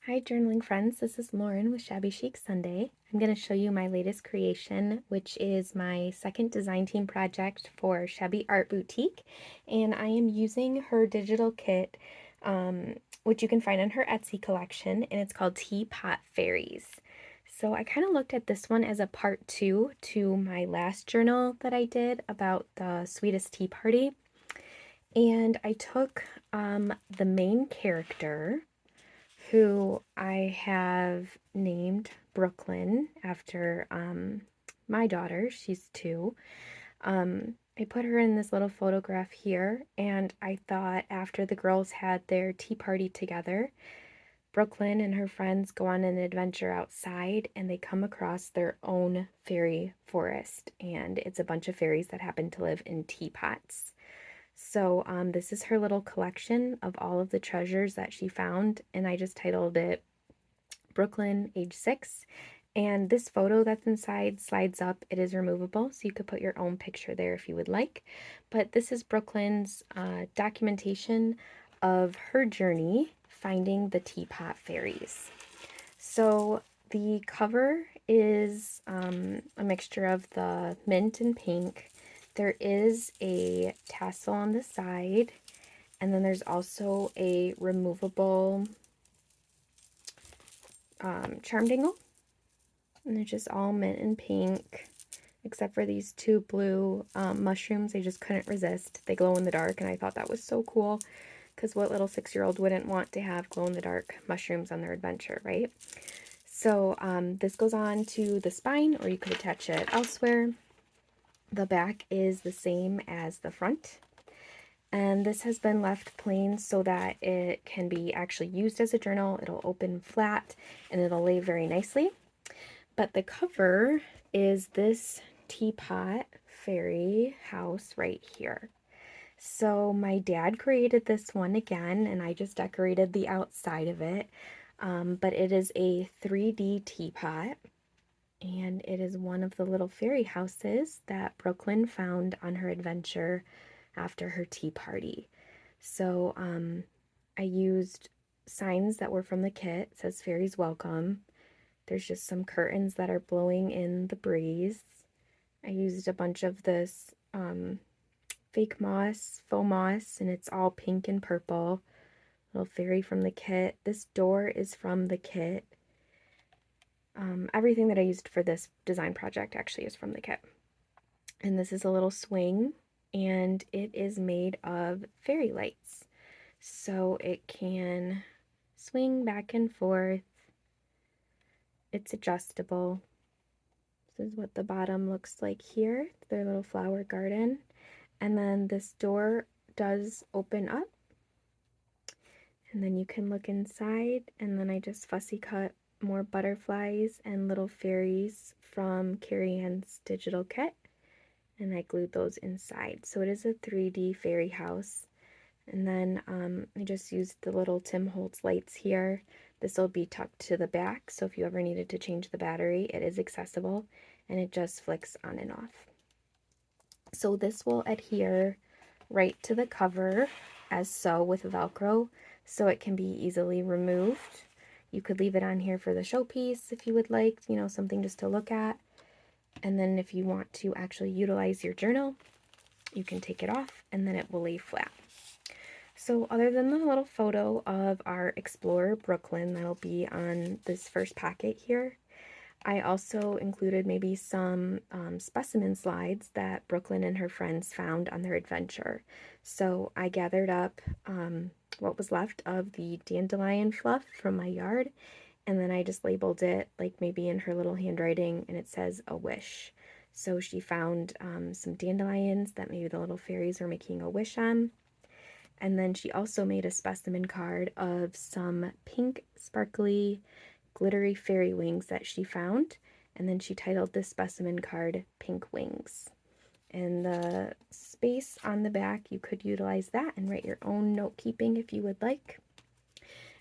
Hi journaling friends, this is Lauren with Shabby Chic Sunday. I'm going to show you my latest creation, which is my second design team project for Shabby Art Boutique, and I am using her digital kit, which you can find on her Etsy collection, and it's called Teapot Fairies. So I kind of looked at this one as a part 2 to my last journal that I did about the sweetest tea party, and I took the main character, who I have named Brooklyn after my daughter. She's 2. I put her in this little photograph here, and I thought after the girls had their tea party together, Brooklyn and her friends go on an adventure outside and they come across their own fairy forest, and it's a bunch of fairies that happen to live in teapots. So this is her little collection of all of the treasures that she found, and I just titled it Brooklyn, age 6. And this photo that's inside slides up. It is removable, so you could put your own picture there if you would like. But this is Brooklyn's documentation of her journey finding the Teapot Fairies. So the cover is a mixture of the mint and pink. There is a tassel on the side, and then there's also a removable charm dangle, and they're just all mint and pink, except for these 2 blue mushrooms. I just couldn't resist. They glow in the dark, and I thought that was so cool, because what little 6-year-old wouldn't want to have glow-in-the-dark mushrooms on their adventure, right? So this goes on to the spine, or you could attach it elsewhere. The back is the same as the front, and this has been left plain so that it can be actually used as a journal. It'll open flat and it'll lay very nicely. But the cover is this Teapot Fairy house right here. So my dad created this one again, and I just decorated the outside of it. But it is a 3D teapot, and it is one of the little fairy houses that Brooklyn found on her adventure after her tea party. So I used signs that were from the kit. It says fairies welcome. There's just some curtains that are blowing in the breeze. I used a bunch of this fake moss, faux moss, and it's all pink and purple. Little fairy from the kit. This door is from the kit. Everything that I used for this design project actually is from the kit. And this is a little swing, and it is made of fairy lights. So it can swing back and forth. It's adjustable. This is what the bottom looks like here. It's their little flower garden. And then this door does open up. And then you can look inside, and then I just fussy cut more butterflies and little fairies from Carrie Ann's digital kit, and I glued those inside. So it is a 3D fairy house. And then I just used the little Tim Holtz lights here. This will be tucked to the back, so if you ever needed to change the battery, it is accessible, and it just flicks on and off. So this will adhere right to the cover as so with Velcro, so it can be easily removed. You could leave it on here for the showpiece if you would like, you know, something just to look at. And then if you want to actually utilize your journal, you can take it off and then it will lay flat. So other than the little photo of our Explorer Brooklyn that'll be on this first packet here, I also included maybe some specimen slides that Brooklyn and her friends found on their adventure. So I gathered up what was left of the dandelion fluff from my yard, and then I just labeled it like maybe in her little handwriting, and it says a wish. So she found some dandelions that maybe the little fairies were making a wish on. And then she also made a specimen card of some pink sparkly glittery fairy wings that she found, and then she titled this specimen card Pink Wings. And the space on the back, you could utilize that and write your own note keeping if you would like.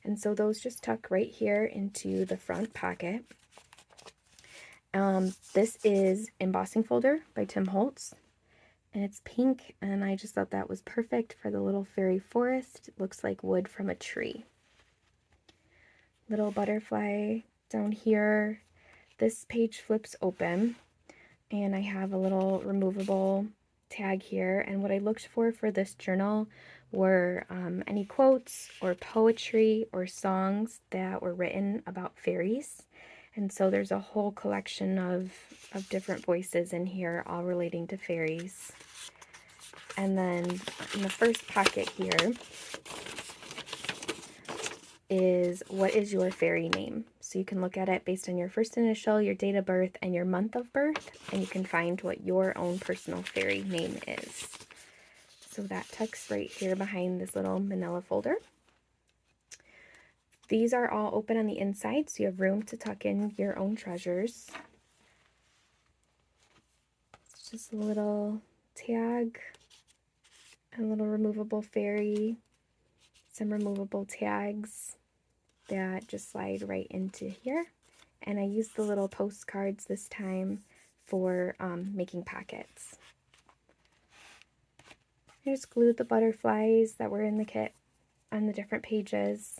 And so those just tuck right here into the front pocket. This is Embossing Folder by Tim Holtz, and it's pink, and I just thought that was perfect for the little fairy forest. It looks like wood from a tree. little butterfly down here. This page flips open, and I have a little removable tag here. And what I looked for this journal were any quotes or poetry or songs that were written about fairies. And so there's a whole collection of different voices in here, all relating to fairies. And then in the first pocket here is, what is your fairy name? So you can look at it based on your first initial, your date of birth, and your month of birth, and you can find what your own personal fairy name is. So that tucks right here behind this little manila folder. These are all open on the inside, so you have room to tuck in your own treasures. It's just a little tag, a little removable fairy, some removable tags that just slide right into here. And I used the little postcards this time for making pockets. I just glued the butterflies that were in the kit on the different pages.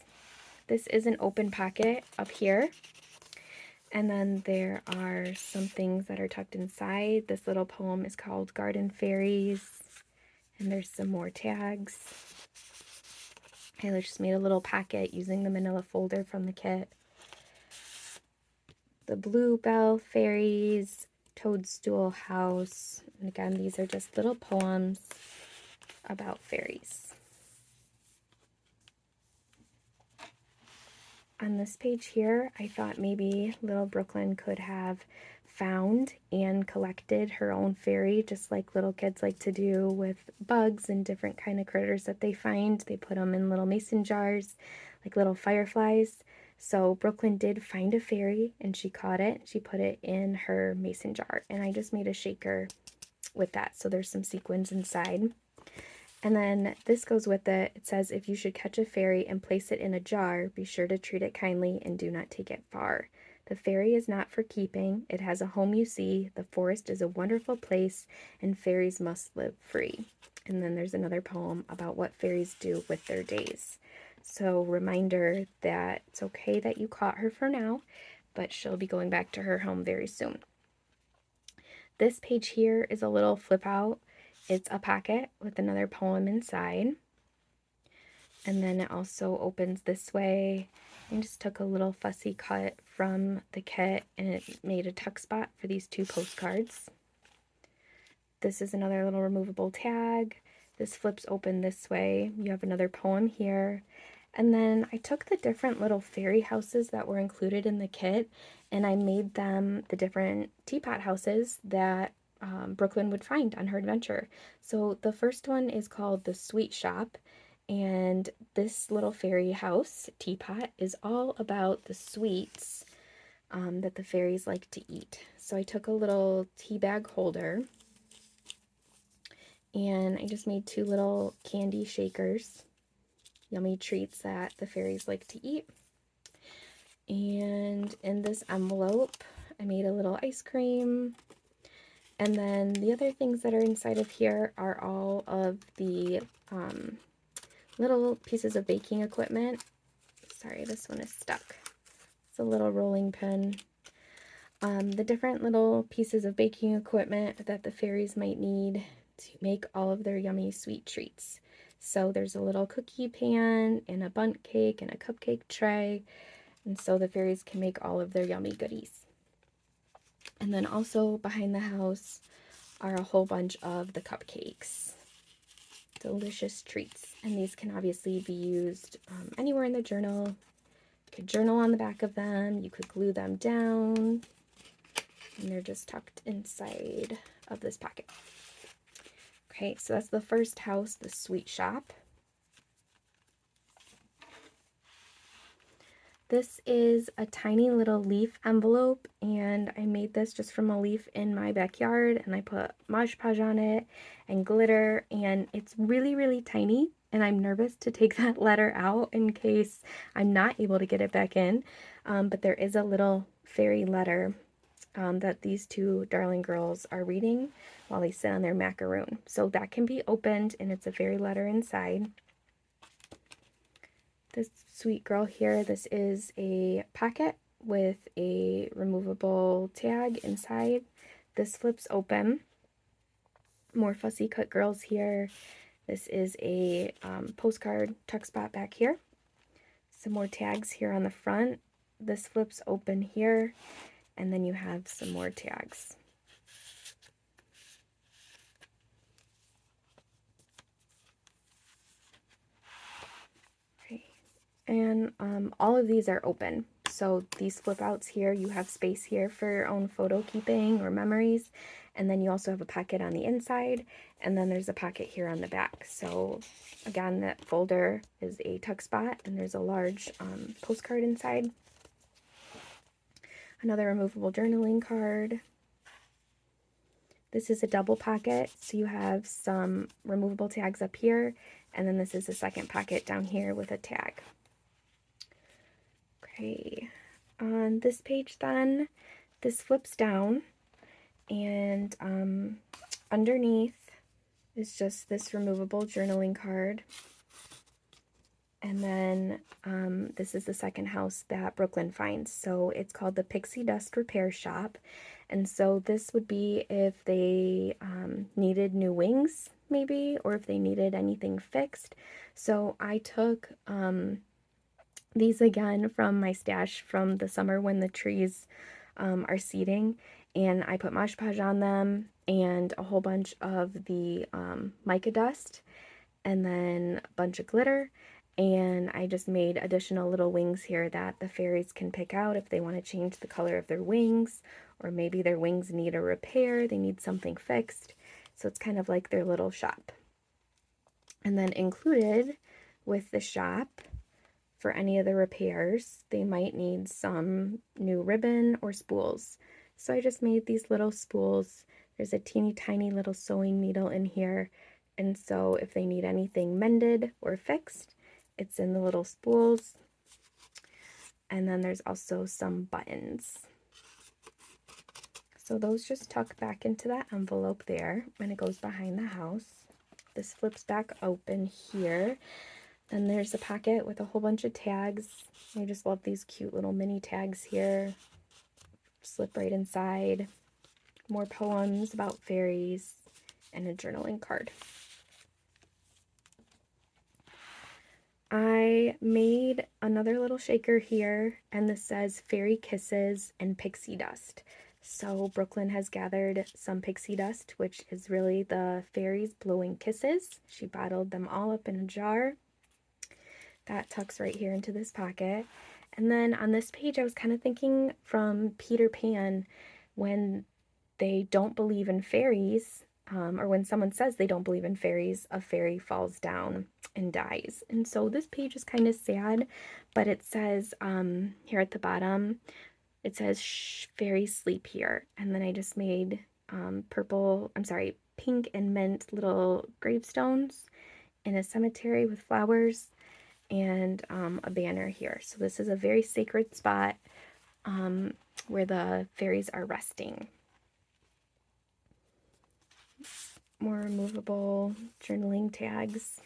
This is an open pocket up here. And then there are some things that are tucked inside. This little poem is called Garden Fairies. And there's some more tags. I just made a little packet using the manila folder from the kit. The Bluebell Fairies, Toadstool House. And again, these are just little poems about fairies. On this page here, I thought maybe little Brooklyn could have found and collected her own fairy, just like little kids like to do with bugs and different kind of critters that they find. They put them in little mason jars, like little fireflies. So Brooklyn did find a fairy, and she caught it. She put it in her mason jar, and I just made a shaker with that. So there's some sequins inside. And then this goes with it. It says, if you should catch a fairy and place it in a jar, be sure to treat it kindly and do not take it far. The fairy is not for keeping. It has a home, you see. The forest is a wonderful place, and fairies must live free. And then there's another poem about what fairies do with their days. So reminder that it's okay that you caught her for now, but she'll be going back to her home very soon. This page here is a little flip out. It's a pocket with another poem inside. And then it also opens this way. I just took a little fussy cut from the kit, and it made a tuck spot for these two postcards. This is another little removable tag. This flips open this way. You have another poem here. And then I took the different little fairy houses that were included in the kit, and I made them the different teapot houses that Brooklyn would find on her adventure. So the first one is called the Sweet Shop, and this little fairy house, Teapot, is all about the sweets that the fairies like to eat. So I took a little tea bag holder, and I just made two little candy shakers, yummy treats that the fairies like to eat. And in this envelope, I made a little ice cream. And then the other things that are inside of here are all of the little pieces of baking equipment. Sorry, this one is stuck. It's a little rolling pin. The different little pieces of baking equipment that the fairies might need to make all of their yummy sweet treats. So there's a little cookie pan and a bundt cake and a cupcake tray. And so the fairies can make all of their yummy goodies. And then also behind the house are a whole bunch of the cupcakes. Delicious treats. And these can obviously be used anywhere in the journal. You could journal on the back of them. You could glue them down. And they're just tucked inside of this pocket. Okay, so that's the first house, the Sweet Shop. This is a tiny little leaf envelope, and I made this just from a leaf in my backyard, and I put Mod Podge on it and glitter, and it's really, really tiny, and I'm nervous to take that letter out in case I'm not able to get it back in, but there is a little fairy letter that these two darling girls are reading while they sit on their macaroon. So that can be opened, and it's a fairy letter inside. This sweet girl here. This is a pocket with a removable tag inside. This flips open. More fussy cut girls here. This is a postcard tuck spot back here. Some more tags here on the front. This flips open here, and then you have some more tags. Okay. And all of these are open. So these flip outs here, you have space here for your own photo keeping or memories. And then you also have a pocket on the inside, and then there's a pocket here on the back. So again, that folder is a tuck spot, and there's a large postcard inside. Another removable journaling card. This is a double pocket, so you have some removable tags up here, and then this is a second pocket down here with a tag. Okay, on this page then, this flips down, and underneath is just this removable journaling card. And then this is the second house that Brooklyn finds. So it's called the Pixie Dust Repair Shop. And so this would be if they needed new wings, maybe, or if they needed anything fixed. So I took these again from my stash from the summer when the trees are seeding. And I put Mod Podge on them and a whole bunch of the mica dust and then a bunch of glitter. And I just made additional little wings here that the fairies can pick out if they want to change the color of their wings, or maybe their wings need a repair, they need something fixed. So it's kind of like their little shop. And then included with the shop, for any of the repairs, they might need some new ribbon or spools. So I just made these little spools. There's a teeny tiny little sewing needle in here. And so if they need anything mended or fixed, it's in the little spools. And then there's also some buttons. So those just tuck back into that envelope there when it goes behind the house. This flips back open here. Then there's a pocket with a whole bunch of tags. I just love these cute little mini tags here. Slip right inside. More poems about fairies and a journaling card. I made another little shaker here, and this says Fairy Kisses and Pixie Dust. So Brooklyn has gathered some pixie dust, which is really the fairies blowing kisses. She bottled them all up in a jar. That tucks right here into this pocket. And then on this page, I was kind of thinking from Peter Pan, when they don't believe in fairies, or when someone says they don't believe in fairies, a fairy falls down and dies. And so this page is kind of sad, but it says here at the bottom, it says, "Shh, fairies sleep here." And then I just made pink and mint little gravestones in a cemetery with flowers and a banner here. So this is a very sacred spot where the fairies are resting. More removable journaling tags.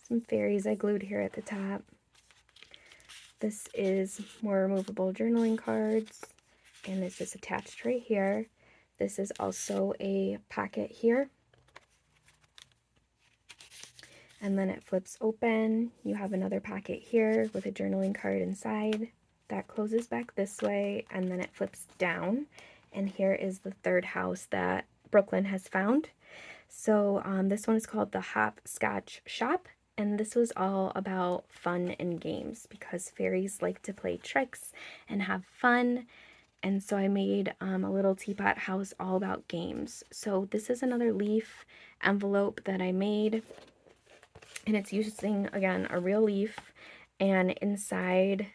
Some fairies I glued here at the top. This is more removable journaling cards, and it's just attached right here. This is also a pocket here. And then it flips open. You have another pocket here with a journaling card inside. That closes back this way, and then it flips down. And here is the third house that Brooklyn has found. So this one is called the Hopscotch Shop, and this was all about fun and games because fairies like to play tricks and have fun. And so I made a little teapot house all about games. So this is another leaf envelope that I made, and it's using, again, a real leaf, and inside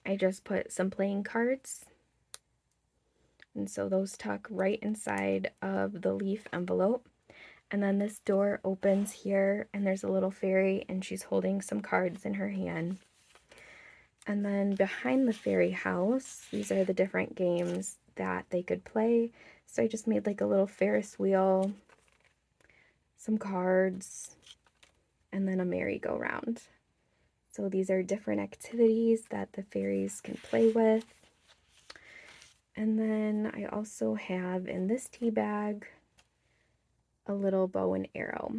I just put some playing cards. And so those tuck right inside of the leaf envelope. And then this door opens here, and there's a little fairy, and she's holding some cards in her hand. And then behind the fairy house, these are the different games that they could play. So I just made like a little Ferris wheel, some cards, and then a merry-go-round. So these are different activities that the fairies can play with. And then I also have in this tea bag a little bow and arrow.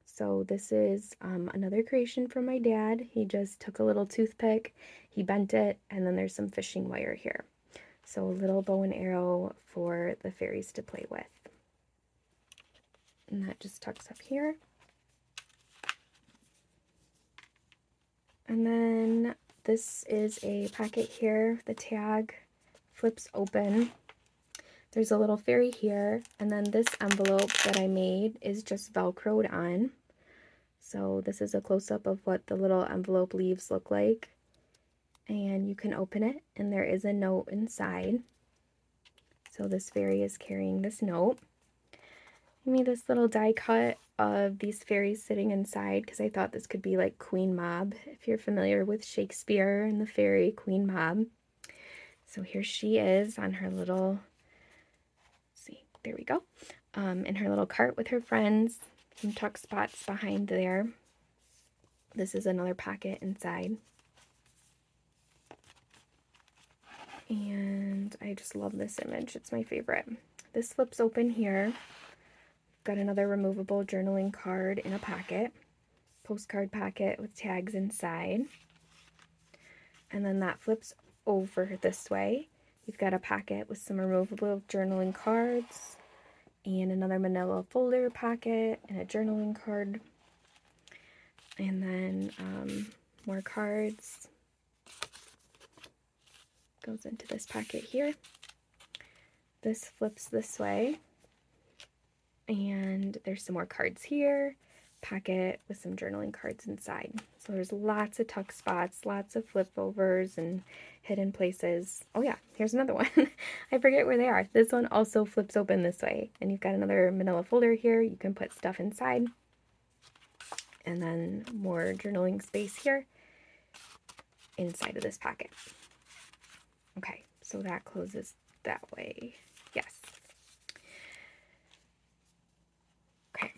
So this is another creation from my dad. He just took a little toothpick, he bent it, and then there's some fishing wire here. So a little bow and arrow for the fairies to play with. And that just tucks up here. And then this is a packet here. The tag flips open. There's a little fairy here, and then this envelope that I made is just Velcroed on. So this is a close-up of what the little envelope leaves look like. And you can open it, and there is a note inside. So this fairy is carrying this note. I made this little die cut of these fairies sitting inside because I thought this could be like Queen Mab, if you're familiar with Shakespeare and the fairy Queen Mab. So here she is on her little, see, there we go, in her little cart with her friends. Some tuck spots behind there. This is another pocket inside. And I just love this image. It's my favorite. This flips open here. Got another removable journaling card in a pocket. Postcard packet with tags inside. And then that flips over this way. You've got a packet with some removable journaling cards and another manila folder pocket and a journaling card. And then more cards. Goes into this packet here. This flips this way. And there's some more cards here. Packet with some journaling cards inside. So there's lots of tuck spots, lots of flip overs and hidden places. Oh yeah, here's another one. I forget where they are. This one also flips open this way. And you've got another manila folder here. You can put stuff inside. And then more journaling space here inside of this packet. Okay, so that closes that way. Yes. Okay.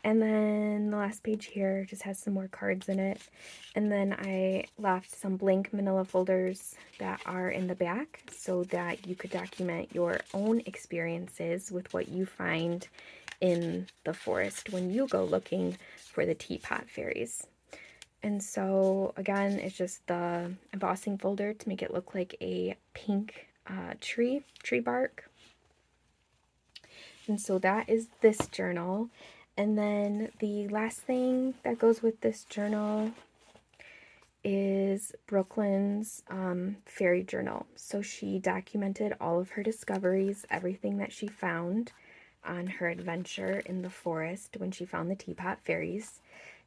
And then the last page here just has some more cards in it. And then I left some blank manila folders that are in the back so that you could document your own experiences with what you find in the forest when you go looking for the Teapot Fairies. And so again, it's just the embossing folder to make it look like a pink tree bark. And so that is this journal. And then the last thing that goes with this journal is Brooklyn's fairy journal. So she documented all of her discoveries, everything that she found on her adventure in the forest when she found the Teapot Fairies.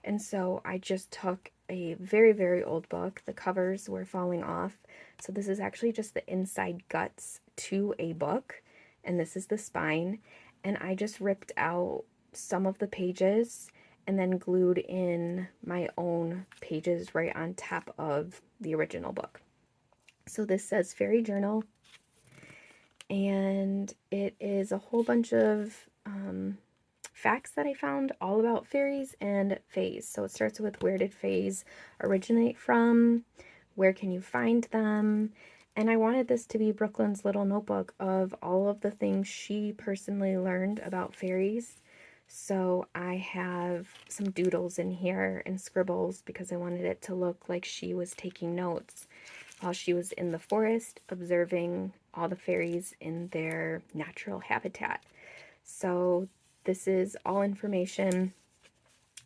And so I just took a very, very old book. The covers were falling off. So this is actually just the inside guts to a book. And this is the spine. And I just ripped out some of the pages and then glued in my own pages right on top of the original book. So this says Fairy Journal. And it is a whole bunch of facts that I found all about fairies and fays. So it starts with where did fays originate from? Where can you find them? And I wanted this to be Brooklyn's little notebook of all of the things she personally learned about fairies. So I have some doodles in here and scribbles because I wanted it to look like she was taking notes while she was in the forest observing all the fairies in their natural habitat. So this is all information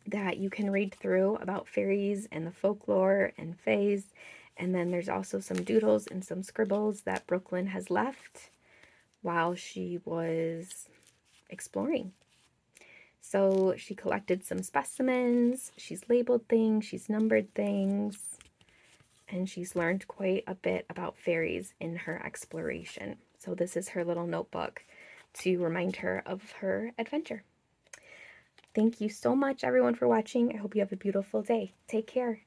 that you can read through about fairies and the folklore and fays. And then there's also some doodles and some scribbles that Brooklyn has left while she was exploring. So she collected some specimens, she's labeled things, she's numbered things, and she's learned quite a bit about fairies in her exploration. So this is her little notebook to remind her of her adventure. Thank you so much, everyone, for watching. I hope you have a beautiful day. Take care.